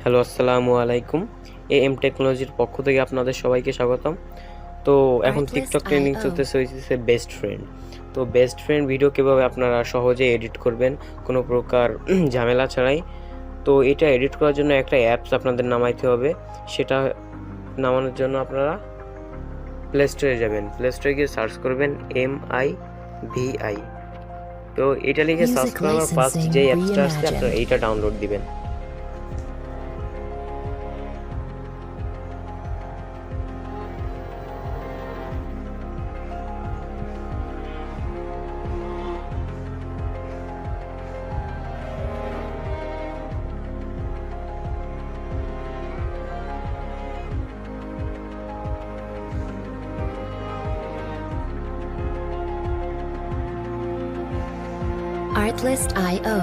Hello, আসসালামু আলাইকুম। Am টেকনোলজির পক্ষ থেকে আপনাদের সবাইকে স্বাগতম। তো এখন টিকটক ট্রেন্ডিং চলতেছে হইতেছে বেস্ট ফ্রেন্ড। তো বেস্ট ফ্রেন্ড ভিডিও কীভাবে আপনারা সহজে এডিট করবেন কোনো প্রকার ঝামেলা ছাড়াই। তো এটা এডিট করার জন্য একটা অ্যাপস আপনাদের নামাইতে হবে। সেটা নামানোর জন্য আপনারা প্লে স্টোরে যাবেন। প্লে স্টোরে গিয়ে সার্চ করবেন MIVI। তো এটা লিখে সার্চ করার ফার্স্ট যে অ্যাপসটা আসছে আপনারা এইটা ডাউনলোড দিবেন। Artlist.io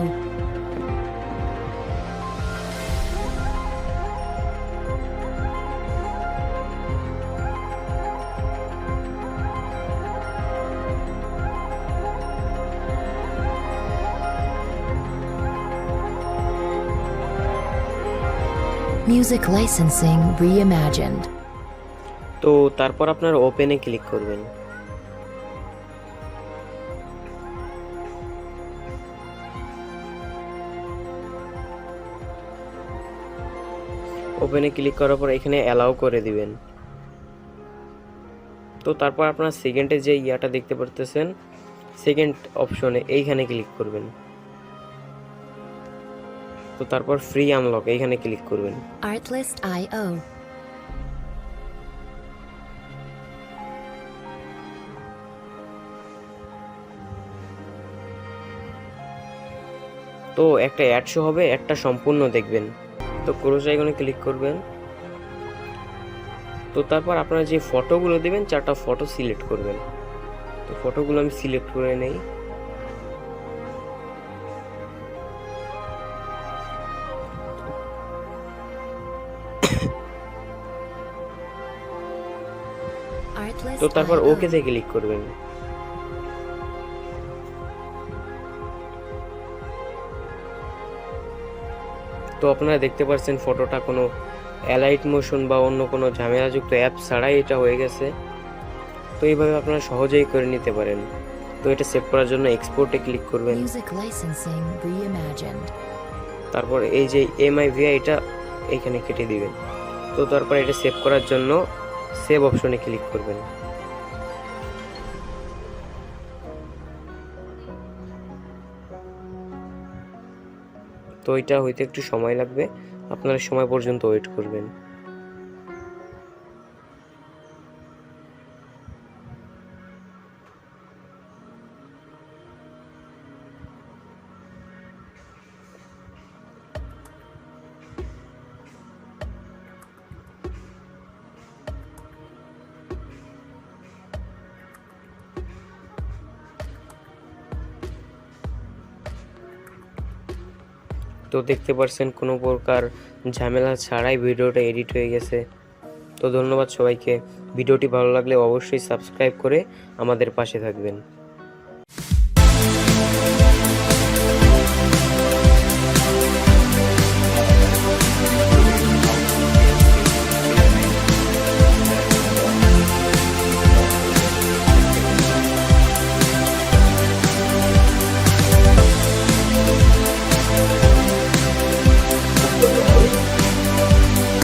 Music licensing reimagined. তো তারপর আপনারা ওপেনে ক্লিক করবেন। ওপেনে ক্লিক করার পর এখানে অ্যালাউ করে দিবেন। তো তারপর আপনার সেকেন্ডে যে ইয়াটা দেখতে পারতেছেন সেকেন্ড অপশনে এইখানে ক্লিক করবেন। তো তারপর ফ্রি আনলক এইখানে ক্লিক করবেন। Artlist.io তো একটা অ্যাড শো হবে, একটা সম্পূর্ণ দেখবেন। তো ক্রস আইকনে ক্লিক করবেন। তো তারপর আপনারা যে ফটোগুলো দেবেন 4টা ফটো সিলেক্ট করবেন। তো ফটোগুলো আমি সিলেক্ট করে নেই। তো তারপর ওকেতে ক্লিক করবেন। তো আপনারা দেখতে পাচ্ছেন ফটোটা কোনো অ্যালাইট মোশন বা অন্য কোনো ঝামেলাযুক্ত অ্যাপ ছাড়াই এটা হয়ে গেছে। তো এইভাবে আপনারা সহজেই করে নিতে পারেন। তো এটা সেভ করার জন্য এক্সপোর্টে ক্লিক করবেন। তারপর এই যে MIVI এটা এইখানে কেটে দিবেন। তো তারপর এটা সেভ করার জন্য সেভ অপশনে ক্লিক করবেন। তো এটা হইতে একটু সময় লাগবে, আপনারা সময় পর্যন্ত ওয়েট করবেন। তো দেখতে পাচ্ছেন কোনো প্রকার ঝামেলা ছাড়াই ভিডিওটা এডিট হয়ে গেছে। তো ধন্যবাদ সবাইকে। ভিডিওটি ভালো লাগলে অবশ্যই সাবস্ক্রাইব করে আমাদের পাশে থাকবেন।